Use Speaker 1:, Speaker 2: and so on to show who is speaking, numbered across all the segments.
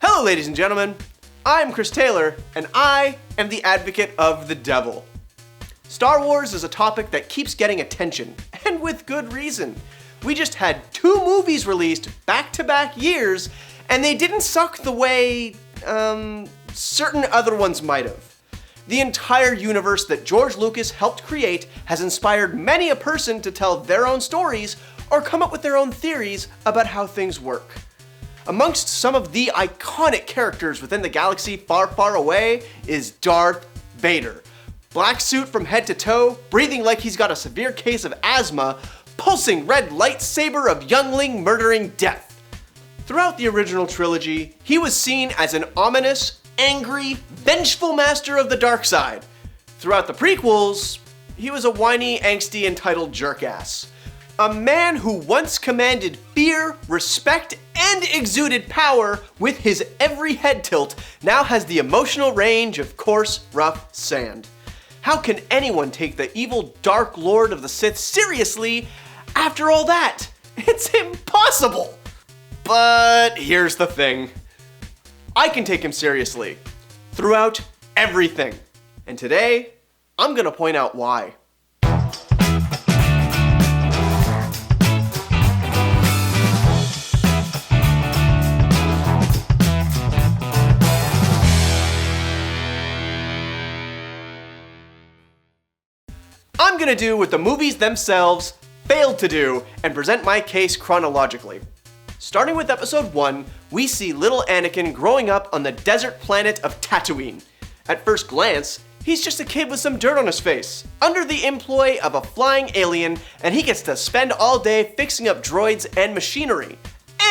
Speaker 1: Hello, ladies and gentlemen. I'm Chris Taylor, and I am the advocate of the devil. Star Wars is a topic that keeps getting attention, and with good reason. We just had 2 movies released back-to-back years, and they didn't suck the way, certain other ones might have. The entire universe that George Lucas helped create has inspired many a person to tell their own stories or come up with their own theories about how things work. Amongst some of the iconic characters within the galaxy far, far away is Darth Vader. Black suit from head to toe, breathing like he's got a severe case of asthma, pulsing red lightsaber of youngling murdering death. Throughout the original trilogy, he was seen as an ominous, angry, vengeful master of the dark side. Throughout the prequels, he was a whiny, angsty, entitled jerkass. A man who once commanded fear, respect, and exuded power with his every head tilt now has the emotional range of coarse, rough sand. How can anyone take the evil Dark Lord of the Sith seriously after all that? It's impossible! But here's the thing. I can take him seriously. Throughout everything. And today, I'm gonna point out why. I'm gonna do what the movies themselves failed to do and present my case chronologically. Starting with episode 1, we see little Anakin growing up on the desert planet of Tatooine. At first glance, he's just a kid with some dirt on his face, under the employ of a flying alien, and he gets to spend all day fixing up droids and machinery.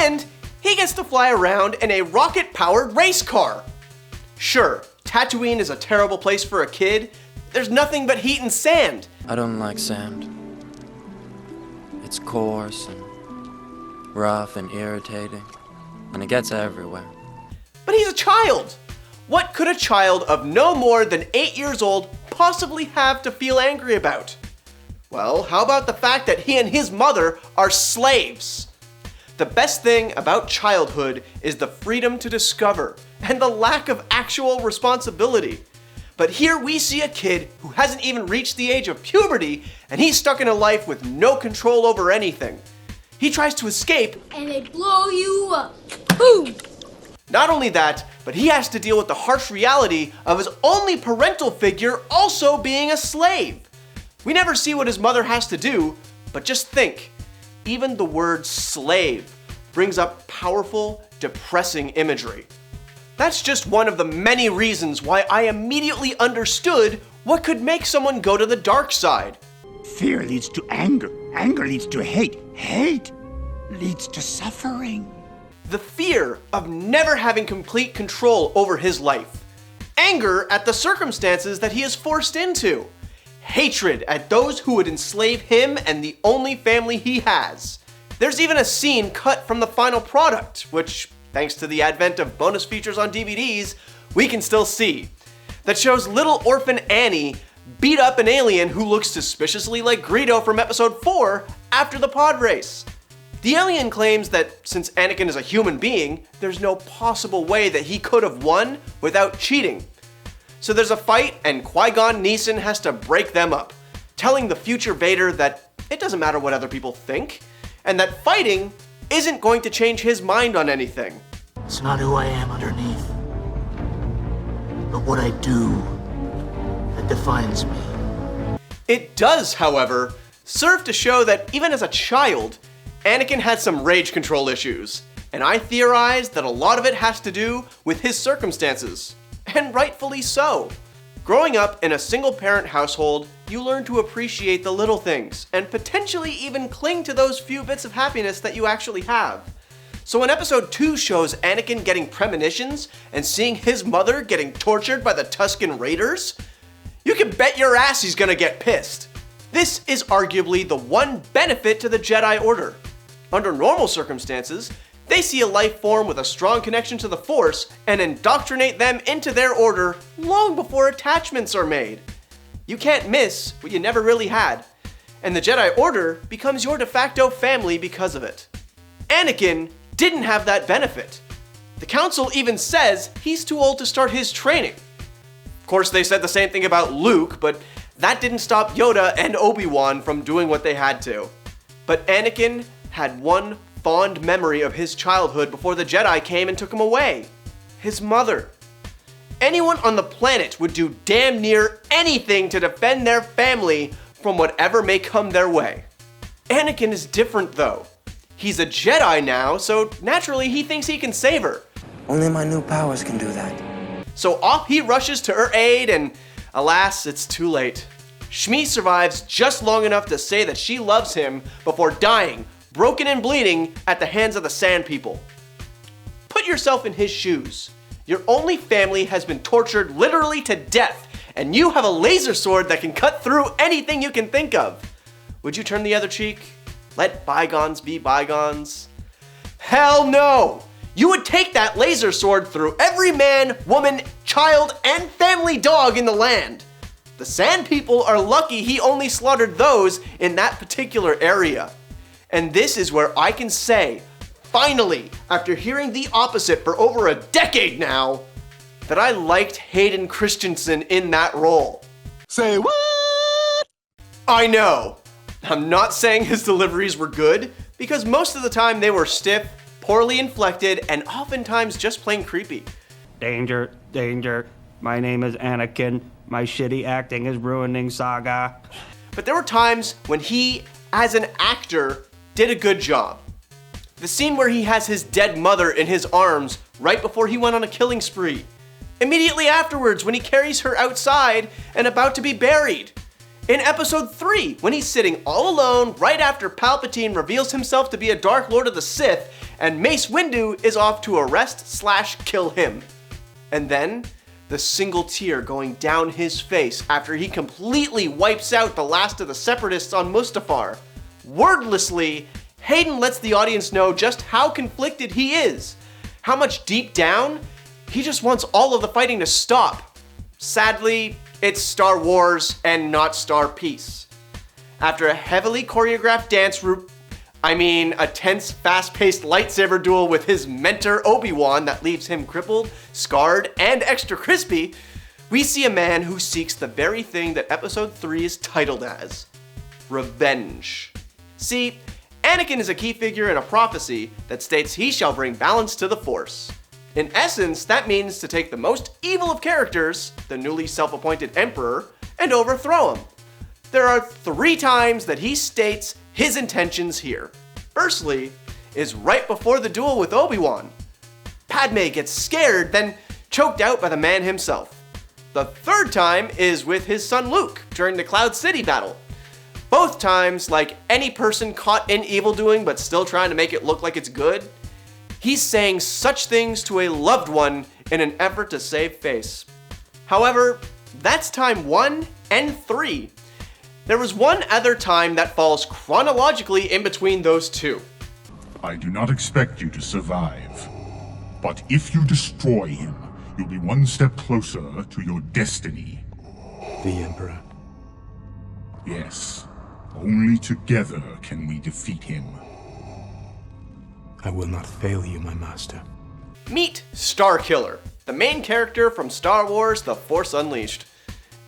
Speaker 1: And he gets to fly around in a rocket-powered race car. Sure, Tatooine is a terrible place for a kid. There's nothing but heat and sand.
Speaker 2: I don't like sand. It's coarse and rough and irritating, and it gets everywhere.
Speaker 1: But he's a child! What could a child of no more than 8 years old possibly have to feel angry about? Well, how about the fact that he and his mother are slaves? The best thing about childhood is the freedom to discover and the lack of actual responsibility. But here we see a kid who hasn't even reached the age of puberty, and he's stuck in a life with no control over anything. He tries to escape,
Speaker 3: and they blow you up. Boom!
Speaker 1: Not only that, but he has to deal with the harsh reality of his only parental figure also being a slave. We never see what his mother has to do, but just think, even the word slave brings up powerful, depressing imagery. That's just one of the many reasons why I immediately understood what could make someone go to the dark side.
Speaker 4: Fear leads to anger. Anger leads to hate. Hate leads to suffering.
Speaker 1: The fear of never having complete control over his life. Anger at the circumstances that he is forced into. Hatred at those who would enslave him and the only family he has. There's even a scene cut from the final product, which, thanks to the advent of bonus features on DVDs, we can still see, that shows little orphan Annie beat up an alien who looks suspiciously like Greedo from episode 4 after the pod race. The alien claims that since Anakin is a human being, there's no possible way that he could have won without cheating. So there's a fight and Qui-Gon Neeson has to break them up, telling the future Vader that it doesn't matter what other people think, and that fighting isn't going to change his mind on anything.
Speaker 5: It's not who I am underneath, but what I do that defines me.
Speaker 1: It does, however, serve to show that even as a child, Anakin had some rage control issues, and I theorize that a lot of it has to do with his circumstances, and rightfully so. Growing up in a single-parent household, you learn to appreciate the little things, and potentially even cling to those few bits of happiness that you actually have. So when episode 2 shows Anakin getting premonitions and seeing his mother getting tortured by the Tusken Raiders, you can bet your ass he's gonna get pissed. This is arguably the one benefit to the Jedi Order. Under normal circumstances, they see a life form with a strong connection to the Force and indoctrinate them into their order long before attachments are made. You can't miss what you never really had, and the Jedi Order becomes your de facto family because of it. Anakin didn't have that benefit. The council even says he's too old to start his training. Of course, they said the same thing about Luke, but that didn't stop Yoda and Obi-Wan from doing what they had to. But Anakin had one fond memory of his childhood before the Jedi came and took him away. His mother. Anyone on the planet would do damn near anything to defend their family from whatever may come their way. Anakin is different though. He's a Jedi now, so naturally he thinks he can save her.
Speaker 2: Only my new powers can do that.
Speaker 1: So off he rushes to her aid, and alas, it's too late. Shmi survives just long enough to say that she loves him before dying, broken and bleeding, at the hands of the Sand People. Put yourself in his shoes. Your only family has been tortured literally to death, and you have a laser sword that can cut through anything you can think of. Would you turn the other cheek? Let bygones be bygones? Hell no! You would take that laser sword through every man, woman, child, and family dog in the land. The Sand People are lucky he only slaughtered those in that particular area. And this is where I can say, finally, after hearing the opposite for over a decade now, that I liked Hayden Christensen in that role.
Speaker 6: Say what?
Speaker 1: I know. I'm not saying his deliveries were good, because most of the time they were stiff, poorly inflected, and oftentimes just plain creepy.
Speaker 7: Danger, danger. My name is Anakin. My shitty acting is ruining Saga.
Speaker 1: But there were times when he, as an actor, did a good job. The scene where he has his dead mother in his arms right before he went on a killing spree. Immediately afterwards when he carries her outside and about to be buried. In episode 3, when he's sitting all alone right after Palpatine reveals himself to be a Dark Lord of the Sith and Mace Windu is off to arrest/kill him. And then, the single tear going down his face after he completely wipes out the last of the Separatists on Mustafar. Wordlessly, Hayden lets the audience know just how conflicted he is. How much deep down, he just wants all of the fighting to stop. Sadly, it's Star Wars and not Star Peace. After a heavily choreographed a tense, fast-paced lightsaber duel with his mentor Obi-Wan that leaves him crippled, scarred, and extra crispy, we see a man who seeks the very thing that episode 3 is titled as: revenge. See, Anakin is a key figure in a prophecy that states he shall bring balance to the Force. In essence, that means to take the most evil of characters, the newly self-appointed Emperor, and overthrow him. There are 3 times that he states his intentions here. Firstly, is right before the duel with Obi-Wan. Padme gets scared, then choked out by the man himself. The 3rd time is with his son Luke during the Cloud City battle. Both times, like any person caught in evildoing but still trying to make it look like it's good, he's saying such things to a loved one in an effort to save face. However, that's time 1 and 3. There was one other time that falls chronologically in between those 2.
Speaker 4: I do not expect you to survive. But if you destroy him, you'll be one step closer to your destiny.
Speaker 6: The Emperor.
Speaker 4: Yes. Only together can we defeat him.
Speaker 6: I will not fail you, my master.
Speaker 1: Meet Starkiller, the main character from Star Wars: The Force Unleashed.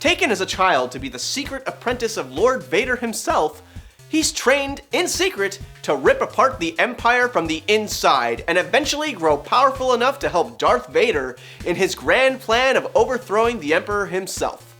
Speaker 1: Taken as a child to be the secret apprentice of Lord Vader himself, he's trained in secret to rip apart the Empire from the inside and eventually grow powerful enough to help Darth Vader in his grand plan of overthrowing the Emperor himself.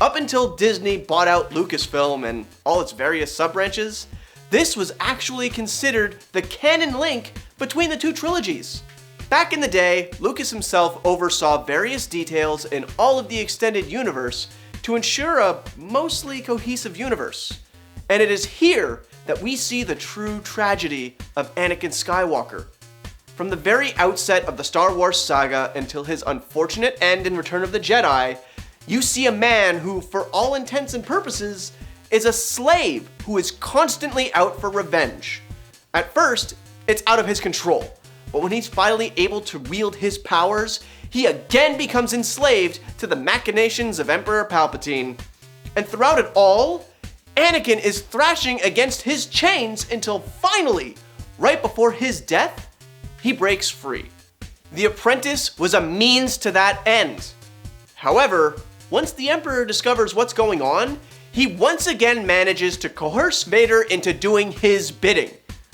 Speaker 1: Up until Disney bought out Lucasfilm and all its various sub-branches, this was actually considered the canon link between the 2 trilogies. Back in the day, Lucas himself oversaw various details in all of the extended universe to ensure a mostly cohesive universe. And it is here that we see the true tragedy of Anakin Skywalker. From the very outset of the Star Wars saga until his unfortunate end in Return of the Jedi, you see a man who, for all intents and purposes, is a slave who is constantly out for revenge. At first, it's out of his control, but when he's finally able to wield his powers, he again becomes enslaved to the machinations of Emperor Palpatine. And throughout it all, Anakin is thrashing against his chains until finally, right before his death, he breaks free. The apprentice was a means to that end. However, once the Emperor discovers what's going on, he once again manages to coerce Vader into doing his bidding,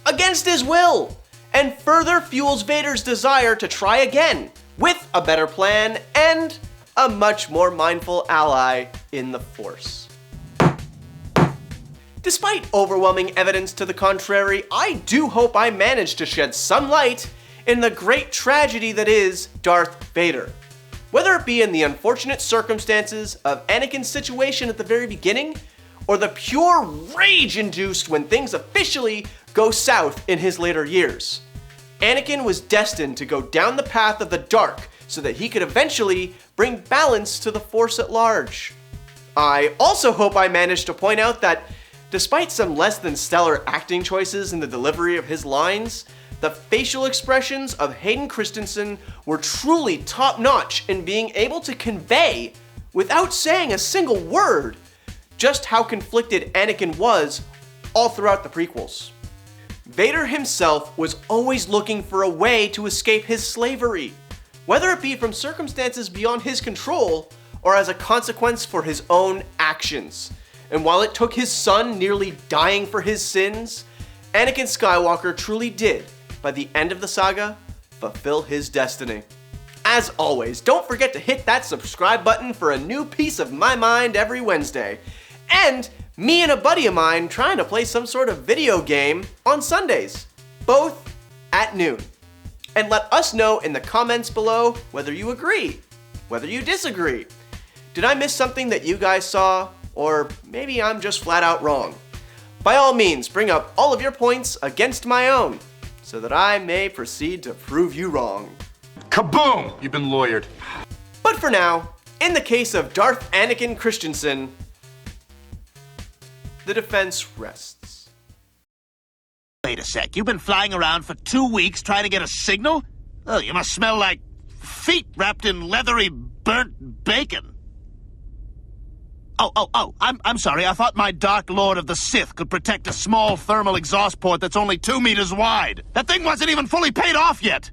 Speaker 1: against his will, and further fuels Vader's desire to try again, with a better plan and a much more mindful ally in the Force. Despite overwhelming evidence to the contrary, I do hope I managed to shed some light in the great tragedy that is Darth Vader. Whether it be in the unfortunate circumstances of Anakin's situation at the very beginning, or the pure rage induced when things officially go south in his later years. Anakin was destined to go down the path of the dark so that he could eventually bring balance to the Force at large. I also hope I managed to point out that despite some less than stellar acting choices in the delivery of his lines, the facial expressions of Hayden Christensen were truly top-notch in being able to convey, without saying a single word, just how conflicted Anakin was all throughout the prequels. Vader himself was always looking for a way to escape his slavery, whether it be from circumstances beyond his control or as a consequence for his own actions. And while it took his son nearly dying for his sins, Anakin Skywalker truly did, by the end of the saga, fulfill his destiny. As always, don't forget to hit that subscribe button for a new piece of my mind every Wednesday. And me and a buddy of mine trying to play some sort of video game on Sundays, both at noon. And let us know in the comments below whether you agree, whether you disagree. Did I miss something that you guys saw? Or maybe I'm just flat out wrong. By all means, bring up all of your points against my own, so that I may proceed to prove you wrong.
Speaker 6: Kaboom! You've been lawyered.
Speaker 1: But for now, in the case of Darth Anakin Christensen, the defense rests.
Speaker 8: Wait a sec, you've been flying around for 2 weeks trying to get a signal? Oh, you must smell like feet wrapped in leathery, burnt bacon. I'm sorry, I thought my Dark Lord of the Sith could protect a small thermal exhaust port that's only 2 meters wide. That thing wasn't even fully paid off yet.